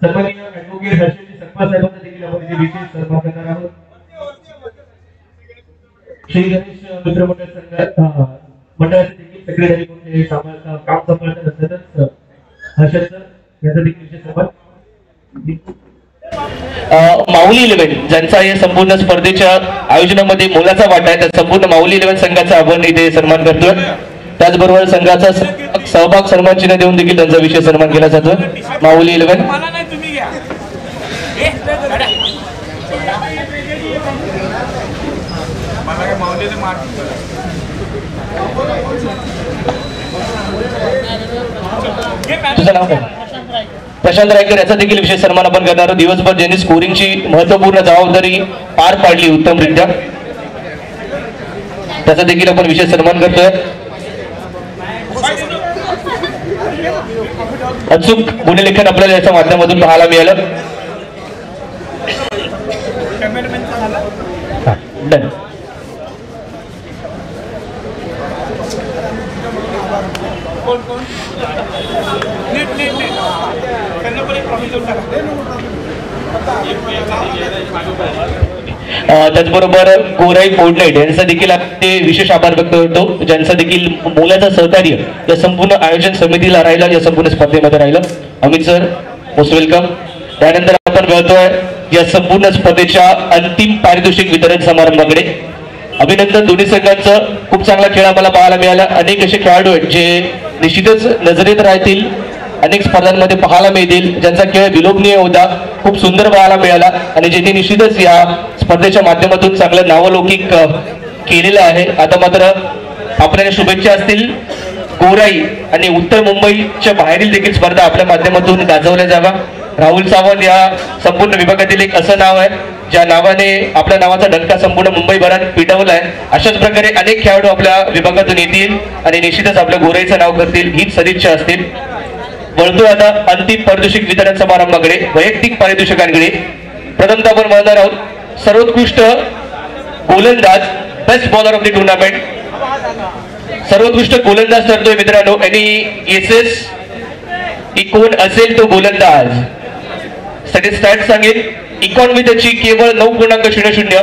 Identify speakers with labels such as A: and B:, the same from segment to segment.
A: सन्माननीय ॲडव्होकेट हर्षजी सकपाळ साहेबांचा देखील आपण इथे विशेष सन्मान करणार आहोत। श्री गणेश मित्रमंडळ संघ मंडळाचे देखील सेक्रेटरी म्हणून हे काम सांभाळतात असतातच हर्षद सर यांचा देखील विशेष सन्मान।
B: माऊली 11 ज्यांचा या संपूर्ण स्पर्धेच्या आयोजनामध्ये मोलाचा वाटा आहे, त्या संपूर्ण माऊली 11 संघाचा आपण इथे सन्मान करतोय। त्याचबरोबर संघाचा सहभाग सन्मान चिन्ह देऊन देखील त्यांचा विशेष सन्मान केला जातो। माऊली 11 तुझं नाव काय? प्रशांत रायकर याचा देखील विशेष सन्मान आपण करणार आहोत। दिवसभर ज्यांनी स्कोरिंगची महत्वपूर्ण जबाबदारी पार पाडली उत्तमरित्या, त्याचा देखील आपण विशेष सन्मान करतोय। अचूक गुणलेखन आपल्याला याच्या माध्यमातून पाहायला मिळालं। त्याचबरोबर गोराई पोर्टलाइट यांचा देखील ते विशेष आभार व्यक्त करतो, ज्यांचा देखील मोलाचं सहकार्य या संपूर्ण आयोजन समितीला राहिलं, या संपूर्ण स्पर्धेमध्ये राहिलं। Amit sir most welcome. त्यानंतर आपण वळतोय या संपूर्ण स्पर्धेच्या अंतिम पारितोषिक वितरण समारंभाकडे। अभिनंदन दोन्ही संघांचं, खूप चांगला खेळ आम्हाला पाहायला मिळाला। अनेक असे खेळाडू आहेत जे निश्चितच नजरेत राहतील, अनेक स्पर्धांमध्ये पाहायला मिळतील, ज्यांचा खेळ विलोभनीय होता, खूप सुंदर पाहायला मिळाला आणि ज्यांनी निश्चितच या स्पर्धेच्या माध्यमातून चांगलं नावलौकिक केलेलं आहे। आता मात्र आपल्याला शुभेच्छा असतील गोराई आणि उत्तर मुंबईच्या बाहेरील देखील स्पर्धा आपल्या माध्यमातून गाजवल्या जावा। राहुल सावंत या संपूर्ण विभागातील एक असं नाव आहे ज्या नावाने आपल्या नावाचा डंका संपूर्ण मुंबईभरात पिटवला आहे। अशाच प्रकारे अनेक खेळाडू आपल्या विभागातून येतील आणि निश्चितच आपल्या गोराईचं नाव करतील, हीच सदिच्छा असतील। वळतो आता अंतिम पारितोषिक वितरण समारंभाकडे, वैयक्तिक पारितोषिकांकडे। प्रथमतः आपण म्हणणार आहोत सर्वोत्कृष्ट गोलंदाज, best bowler of the tournament. सर्वोत्कृष्ट गोलंदाज ठरतोय मित्रांनो, आणि एसएस इकोन असेल तो गोलंदाज। साठी स्टॅट सांगेल, इकॉन विथची केवळ 9.00,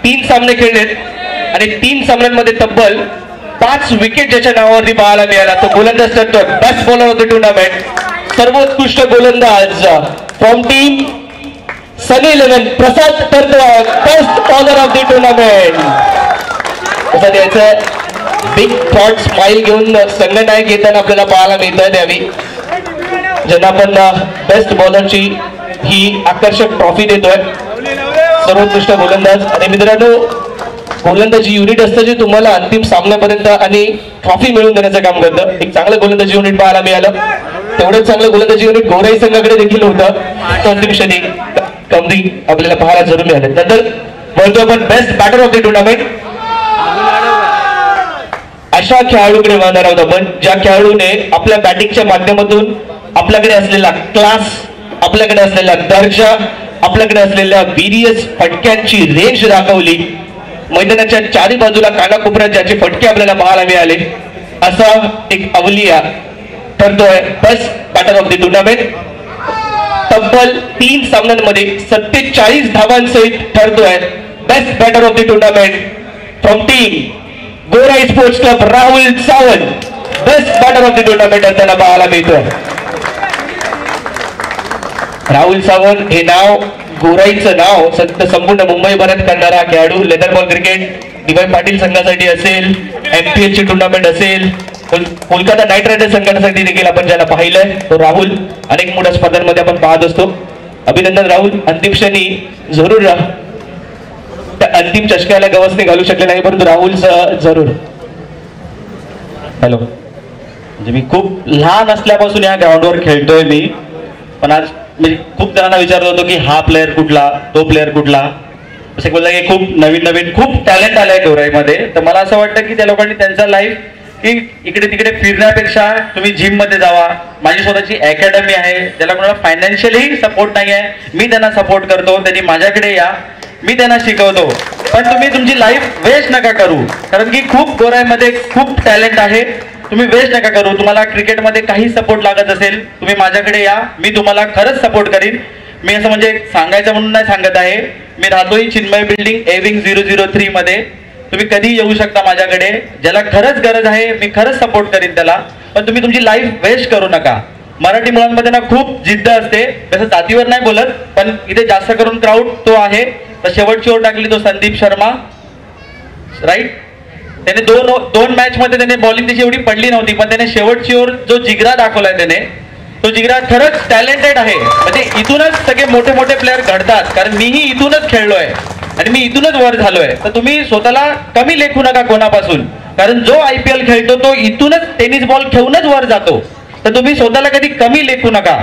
B: 3 सामने खेळलेत आणि 3 सामन्यांमध्ये तब्बल 5 विकेट ज्याच्या नावावरती पाहायला मिळाला, तो गोलंदाज ठरतोय best bowler of the tournament. सर्वोत्कृष्ट गोलंदाज फ्रॉम टीम सनी 11 प्रसाद ठरतोय best bowler of the tournament. असं द्यायचं बिग थॉट स्माइल घेऊन संघनायक येताना आपल्याला पाहायला मिळतं, द्यावी ज्यांना आपण बेस्ट बॉलरची ही आकर्षक ट्रॉफी देतोय, सर्वोत्कृष्ट गोलंदाज। आणि मित्रांनो, गोलंदाजी युनिट असतं जे तुम्हाला अंतिम सामन्यापर्यंत आणि ट्रॉफी मिळवून देण्याचं काम करतं। एक चांगलं गोलंदाजी युनिट पाहायला मिळालं, तेवढंच चांगलं गोलंदाजी युनिट गोराई संघाकडे देखील होतं, अंतिम क्षणी कमरी आपल्याला पाहायला जरूर मिळालं। नंतर बोलतो आपण best batter of the tournament. अशा खेळाडूकडे वाहणार आहोत आपण ज्या खेळाडूने आपल्या बॅटिंगच्या माध्यमातून आपल्याकडे असलेला क्लास, आपल्याकडे असलेला दर्जा, आपल्याकडे असलेल्या व्हीरियस फटक्यांची रेंज दाखवली। मैदानाच्या चारी बाजूला कानाकोपऱ्यात ज्याचे फटके आपल्याला पाहायला मिळाले, असा एक अवलिया ठरतोय best batter of the tournament. तब्बल 3 सामन्यांमध्ये 47 धावांसहित ठरतोय best batter of the tournament from team Gorai sports club. Rahul Sawant best batter of the tournament असताना पाहायला मिळतोय। राहुल सावंत हे नाव, गोराईचं नाव संपूर्ण मुंबईभरात करणारा खेळाडू। Leather ball cricket DY. Patil संघासाठी असेल, MPL ची टुर्नामेंट असेल, कोलकाता नाईट रायडर्स संघासाठी देखील आपण ज्याला पाहिलंय तो राहुल अनेक मोठ्या स्पर्धांमध्ये आपण पाहत असतो। अभिनंदन राहुल, अंतिम क्षणी जरूर त्या अंतिम चषकाला गवसणी घालू शकले नाही, परंतु राहुल जरूर। हॅलो, म्हणजे मी खूप लहान असल्यापासून या ग्राउंडवर खेळतोय मी, पण आज मी खूप जणांना विचारलं होतं की हा प्लेअर कुठला, तो प्लेअर कुठला, असं बोलला की खूप नवीन खूप टॅलेंट आलंय गोराईमध्ये। तर मला असं वाटतं की त्या लोकांनी त्यांचा लाईफ की इकडे तिकडे फिरण्यापेक्षा तुम्ही जिम मध्ये जावा। माझी स्वतःची अकॅडमी आहे, ज्याला कोणाला फायनान्शियली सपोर्ट नाही आहे, मी त्यांना सपोर्ट करतो, त्यांनी माझ्याकडे या, मी त्यांना शिकवतो। पण तुम्ही तुमची लाईफ वेस्ट नका करू, कारण की खूप गोराईमध्ये खूप टॅलेंट आहे
C: तुम्ही वेस्ट नका करू. तुम्हाला क्रिकेटमध्ये काही सपोर्ट लागत असेल तुम्ही माझ्याकडे या, मी तुम्हाला खरंच सपोर्ट करीन. मी असं म्हणजे सांगायचं म्हणून नाही सांगत आहे. मी राहतोय चिन्मय बिल्डिंग एविंग 003 मध्ये. तुम्ही कधी येऊ शकता माझ्याकडे. ज्याला खरंच गरज आहे मी खरंच सपोर्ट करीन त्याला. पण तुम्ही तुमची लाईफ वेस्ट करू नका. मराठी मुलांमध्ये ना खूप जिद्द असते. तसं जातीवर नाही बोलत, पण इथे जास्त करून क्राऊड तो आहे. तर शेवटची ओव्हर टाकली तो संदीप शर्मा, राईट. त्याने दोन मॅच मध्ये त्याने बॉलिंग त्याची एवढी पडली नव्हती, पण त्याने शेवटची ओव्हर जो जिगरा दाखवलाय त्याने, तो जिगरा खरंच टॅलेंटेड आहे. म्हणजे इथूनच सगळे मोठे मोठे प्लेअर घडतात. कारण मीही इथूनच खेळलोय आणि मी इथूनच वर झालोय. तर तुम्ही स्वतःला कमी लेखू नका कोणापासून. कारण जो IPL खेळतो तो इथूनच टेनिस बॉल खेळूनच वर जातो. तर तुम्ही स्वतःला कधी कमी लेखू नका.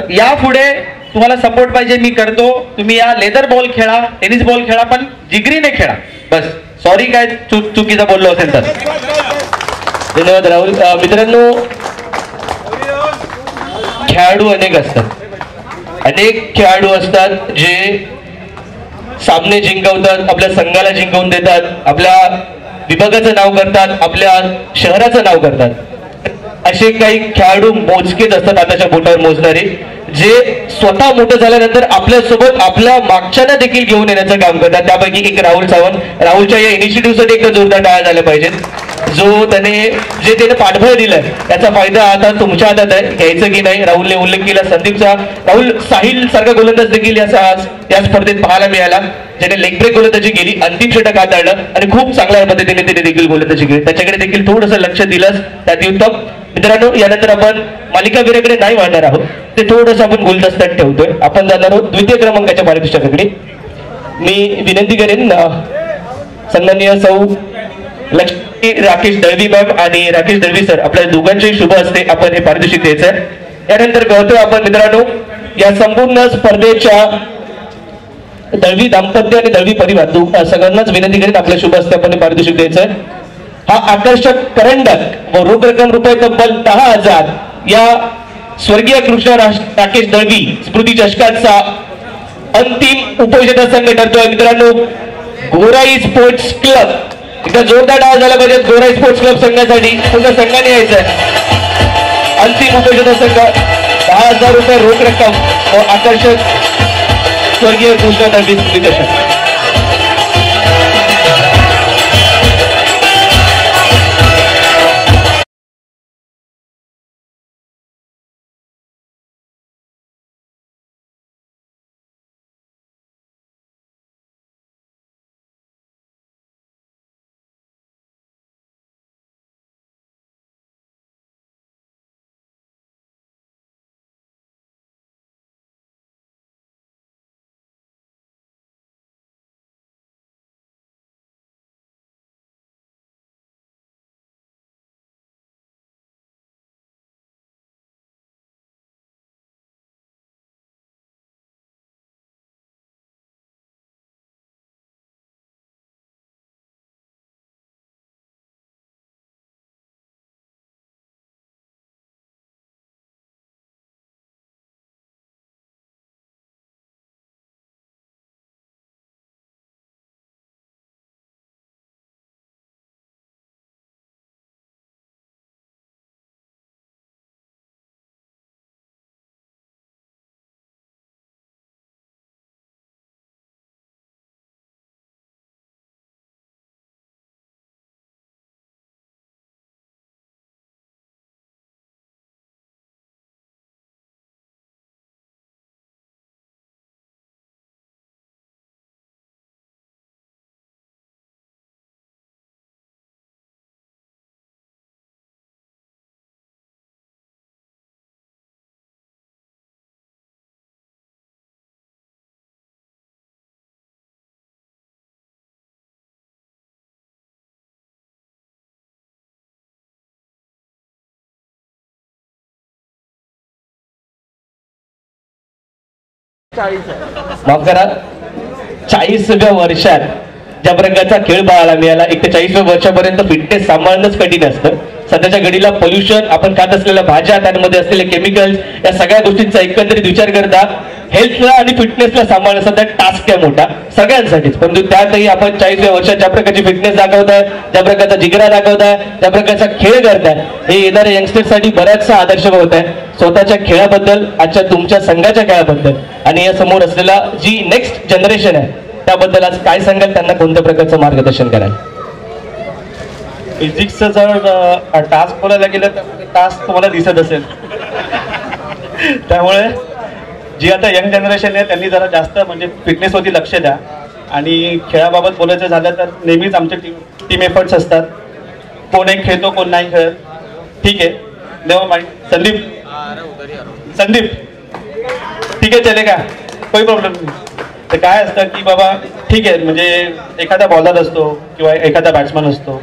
C: यापुढे तुम्हाला सपोर्ट पाहिजे मी करतो. तुम्ही या लेदर बॉल खेळा, टेनिस बॉल खेळा, पण जिगरीने खेळा. बस. सॉरी काय चुकीचं बोललो असेल तर.
B: धन्यवाद राहुल. मित्रांनो, खेळाडू अनेक असतात. अनेक खेळाडू असतात जे सामने जिंकवतात, आपल्या संघाला जिंकवून देतात, आपल्या विभागाचं नाव करतात, आपल्या शहराचं नाव करतात. असे काही खेळाडू मोजकेच असतात आताच्या बोटावर मोजणारे, जे स्वतः मोठं झाल्यानंतर आपल्यासोबत आपल्या मागच्यांना देखील घेऊन येण्याचं काम करतात. त्यापैकी एक राहुल सावंत. राहुलच्या या इनिशिएटिव्हसाठी एकदा जोरदार टाळ्या झाल्या पाहिजेत. त्याने पाठबळ दिलंय त्याचा फायदा आता तुमच्या हातात आहे, घ्यायचं की नाही. राहुलने उल्लेख केला संदीपचा. राहुल साहिल सारखा गोलंदाज देखील या स्पर्धेत पाहायला मिळाला, ज्याने लेग ब्रेक गोलंदाजी केली, अंतिम षटक हाताळलं आणि खूप चांगल्या पद्धतीने त्याने देखील गोलंदाजी केली. त्याच्याकडे देखील थोडंसं लक्ष दिलंच त्यात उत्तम. मित्रांनो, यानंतर आपण मालिका वीराकडे नाही वाढणार आहोत, ते थोडंसं आपण गुलदस्त्यात ठेवतोय. आपण जाणार आहोत द्वितीय क्रमांकाच्या पारितोषिकाकडे. मी विनंती करेन सन्माननीय सौ लक्ष्मी राकेश दळवी मॅम आणि राकेश दळवी सर, आपल्या दोघांचे शुभ हस्ते आपण हे पारितोषिक द्यायचं आहे. यानंतर कळतोय आपण मित्रांनो या संपूर्ण स्पर्धेच्या दळवी दाम्पत्य आणि दळवी परिवार सगळ्यांनाच विनंती करेन आपल्या शुभ हस्ते आपण हे पारितोषिक द्यायचं आहे. हा आकर्षक करंडक व रोख रक्कम रुपये तब्बल 10,000 या स्वर्गीय कृष्ण राकेश दळवी स्मृती चषकाचा अंतिम उपविजेता संघ ठरतोय. मित्रांनो, गोराई स्पोर्ट्स क्लब, एकदा जोरदार डाव झाला पाहिजे गोराई स्पोर्ट्स क्लब संघासाठी. पुन्हा संघाने यायचंय. अंतिम उपविजेता संघ 10,000 रुपये रोख रक्कम व आकर्षक स्वर्गीय कृष्ण दळवी स्मृती चषक. माफ करा, 40व्या वर्षात ज्या प्रकारचा खेळ पाहायला मिळाला, एक ते 40व्या वर्षापर्यंत फिटनेस सांभाळणंच कठीण असतं. सध्याच्या घडीला पोल्युशन, आपण खात असलेल्या भाज्या, त्यामध्ये असलेले केमिकल्स, या सगळ्या गोष्टींचा एकंदरीत विचार करता हेल्थला आणि फिटनेसला सांभाळणं सध्या टास्क आहे मोठा सगळ्यांसाठीच, परंतु त्यातही आपण 40व्या वर्षात ज्या प्रकारची फिटनेस दाखवताय, ज्या प्रकारचा जिगरा दाखवताय, ज्या प्रकारचा खेळ करताय, हे येणाऱ्या यंगस्टरसाठी बऱ्याचसा आदर्श होत आहे. स्वतःच्या खेळाबद्दल, आजच्या तुमच्या संघाच्या खेळाबद्दल आणि या समोर असलेला जी नेक्स्ट जनरेशन आहे त्याबद्दल आज काय सांगाल, त्यांना कोणत्या प्रकारचं मार्गदर्शन कराल?
C: फिजिक्सचं जर टास्क बोलायला गेलं तर टास्क तुम्हाला दिसत असेल, त्यामुळे जी आता यंग जनरेशन आहे त्यांनी जरा जास्त म्हणजे फिटनेसवरती लक्ष द्या. आणि खेळाबाबत बोलायचं झालं तर नेहमीच आमचे टीम एफर्ट्स असतात. कोण एक खेळतो कोण नाही खेळत, ठीक आहे, नेव्हर माइंड. संदीप ठीक आहे, चलेगा, कोई प्रॉब्लेम नाही. तर काय असतं की बाबा ठीक आहे, म्हणजे एखादा बॉलर असतो किंवा एखादा बॅट्समन असतो,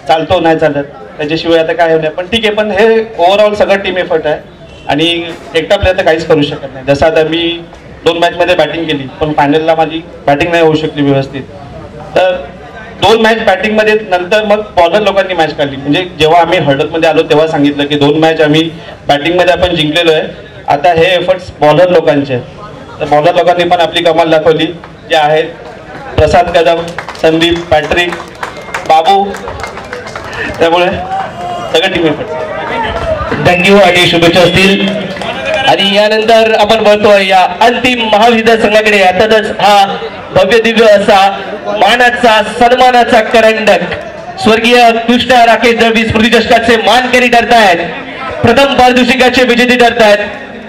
C: चालतो नाही चालत, त्याच्याशिवाय आता काय होणार, पण ठीक आहे. पण हे ओव्हरऑल सगळं टीम एफर्ट आहे आणि एकटा प्लेअर तर काहीच करू शकत नाही. जसं आता मी 2 मॅचमध्ये बॅटिंग केली पण फायनलला माझी बॅटिंग नाही होऊ शकली व्यवस्थित, तर 2 मॅच बॅटिंगमध्ये नंतर मग बॉलर लोकांनी मॅच काढली. म्हणजे जेव्हा आम्ही हळदमध्ये आलो तेव्हा सांगितलं की 2 मॅच आम्ही बॅटिंगमध्ये आपण जिंकलेलो आहे, आता हे एफर्ट्स बॉलर लोकांचे आहेत. तर बॉलर लोकांनी पण आपली कमाल दाखवली, जे आहेत प्रसाद कदम, संदीप, पॅट्रिक, बाबू, त्यामुळे सगळं टीम एफर्ट्स.
B: थँक्यू आणि शुभेच्छा असतील. आणि यानंतर आपण बोलतोय या अंतिम महाविद्यालय संघाकडे. अर्थातच हा भव्य दिव्य असा मानाचा सन्मानाचा करंडक स्वर्गीय कृष्णा राकेश दळवी स्मृती चषकाचे मानकरी ठरतायत, प्रथम पारितोषिकाचे विजेते ठरतायत,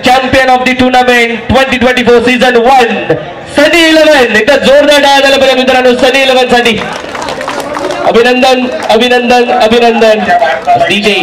B: champion of the tournament 2024 season 1 Sunny 11. एकदा जोरदार टाळ्या झाल्या पाहिजे मित्रांनो सनी 11 साठी. अभिनंदन अभिनंदन अभिनंदन. डीजे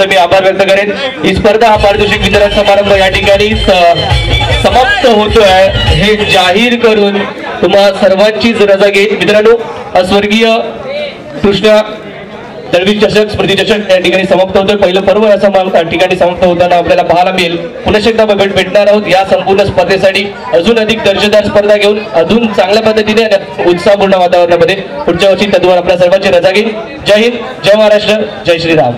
B: मी आभार व्यक्त करेन. ही स्पर्धा हा पारितोषिक वितरण समारंभ या ठिकाणी समाप्त होतोय हे जाहीर करून तुम्हा सर्वांचीच रजा घेत मित्रांनो. स्वर्गीय कृष्णा दळवी चषक स्मृती चषक या ठिकाणी समाप्त होतोय. पहिलं पर्व या ठिकाणी समाप्त होताना आपल्याला पाहायला मिळेल. पुन्हा एकदा भेटणार आहोत या संपूर्ण स्पर्धेसाठी अजून अधिक दर्जेदार स्पर्धा घेऊन अजून चांगल्या पद्धतीने उत्साहपूर्ण वातावरणामध्ये पुढच्या वर्षी तत्वावर आपल्या सर्वांची रजा घेईन. जय हिंद, जय महाराष्ट्र, जय श्रीराम.